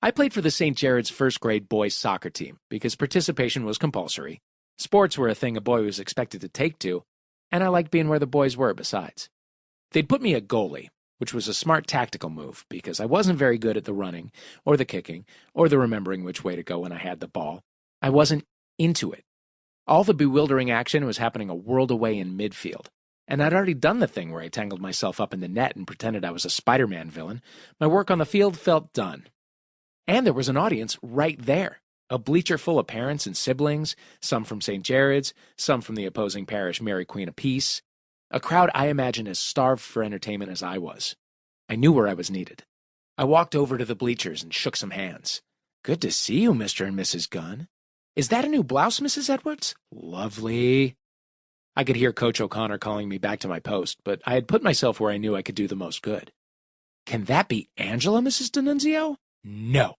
I played for the St. Jared's first-grade boys soccer team because participation was compulsory. Sports were a thing a boy was expected to take to, and I liked being where the boys were besides. They'd put me at goalie, which was a smart tactical move because I wasn't very good at the running or the kicking or the remembering which way to go when I had the ball. I wasn't into it. All the bewildering action was happening a world away in midfield, and I'd already done the thing where I tangled myself up in the net and pretended I was a Spider-Man villain. My work on the field felt done. And there was an audience right there. A bleacher full of parents and siblings, some from St. Jared's, some from the opposing parish Mary Queen of Peace. A crowd I imagine as starved for entertainment as I was. I knew where I was needed. I walked over to the bleachers and shook some hands. "Good to see you, Mr. and Mrs. Gunn. Is that a new blouse, Mrs. Edwards? Lovely." I could hear Coach O'Connor calling me back to my post, but I had put myself where I knew I could do the most good. "Can that be Angela, Mrs. D'Annunzio?" "No.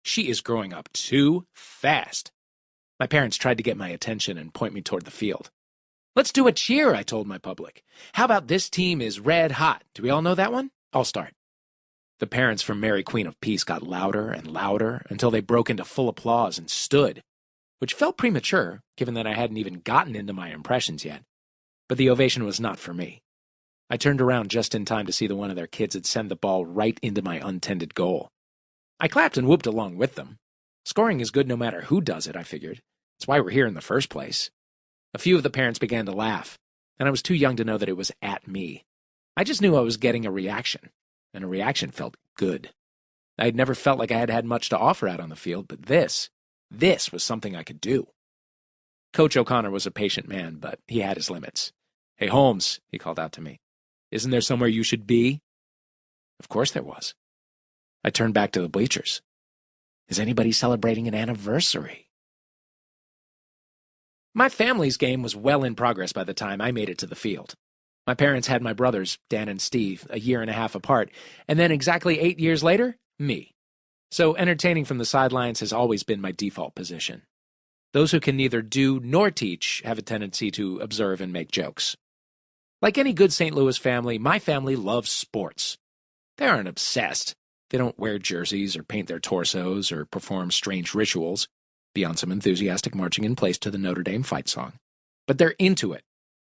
She is growing up too fast." My parents tried to get my attention and point me toward the field. "Let's do a cheer," I told my public. "How about this team is red hot? Do we all know that one? I'll start." The parents from Mary Queen of Peace got louder and louder until they broke into full applause and stood, which felt premature, given that I hadn't even gotten into my impressions yet. But the ovation was not for me. I turned around just in time to see that one of their kids had sent the ball right into my untended goal. I clapped and whooped along with them. Scoring is good no matter who does it, I figured. It's why we're here in the first place. A few of the parents began to laugh, and I was too young to know that it was at me. I just knew I was getting a reaction, and a reaction felt good. I had never felt like I had had much to offer out on the field, but this was something I could do. Coach O'Connor was a patient man, but he had his limits. "Hey, Holmes," he called out to me. "Isn't there somewhere you should be?" Of course there was. I turned back to the bleachers. Is anybody celebrating an anniversary? My family's game was well in progress by the time I made it to the field. My parents had my brothers, Dan and Steve, a year and a half apart, and then exactly 8 years later, me. So entertaining from the sidelines has always been my default position. Those who can neither do nor teach have a tendency to observe and make jokes. Like any good St. Louis family, my family loves sports. They aren't obsessed. They don't wear jerseys or paint their torsos or perform strange rituals, beyond some enthusiastic marching in place to the Notre Dame fight song. But they're into it.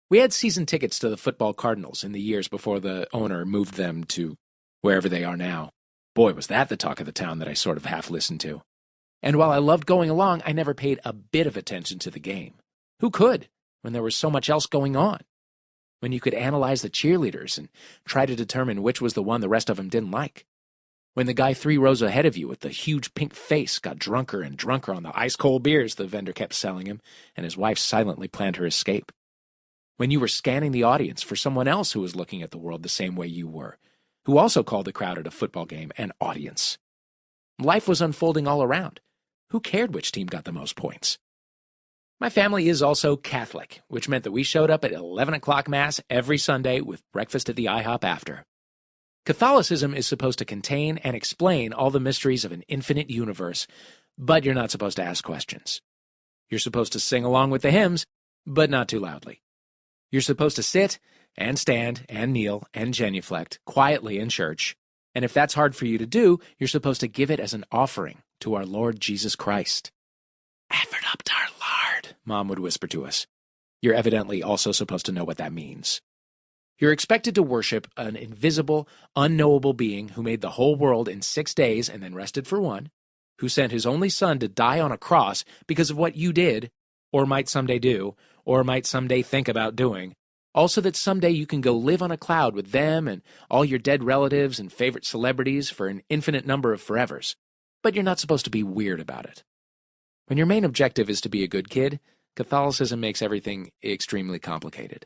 We had season tickets to the football Cardinals in the years before the owner moved them to wherever they are now. Boy, was that the talk of the town that I sort of half listened to. And while I loved going along, I never paid a bit of attention to the game. Who could, when there was so much else going on? When you could analyze the cheerleaders and try to determine which was the one the rest of them didn't like? When the guy 3 rows ahead of you with the huge pink face got drunker and drunker on the ice-cold beers the vendor kept selling him, and his wife silently planned her escape? When you were scanning the audience for someone else who was looking at the world the same way you were, who also called the crowd at a football game an audience? Life was unfolding all around. Who cared which team got the most points? My family is also Catholic, which meant that we showed up at 11 o'clock Mass every Sunday with breakfast at the IHOP after. Catholicism is supposed to contain and explain all the mysteries of an infinite universe, but you're not supposed to ask questions. You're supposed to sing along with the hymns, but not too loudly. You're supposed to sit and stand and kneel and genuflect quietly in church, and if that's hard for you to do, you're supposed to give it as an offering to our Lord Jesus Christ. "Effort up to our Lord," Mom would whisper to us. You're evidently also supposed to know what that means. You're expected to worship an invisible, unknowable being who made the whole world in 6 days and then rested for 1, who sent his only son to die on a cross because of what you did, or might someday do, or might someday think about doing, also that someday you can go live on a cloud with them and all your dead relatives and favorite celebrities for an infinite number of forevers. But you're not supposed to be weird about it. When your main objective is to be a good kid, Catholicism makes everything extremely complicated.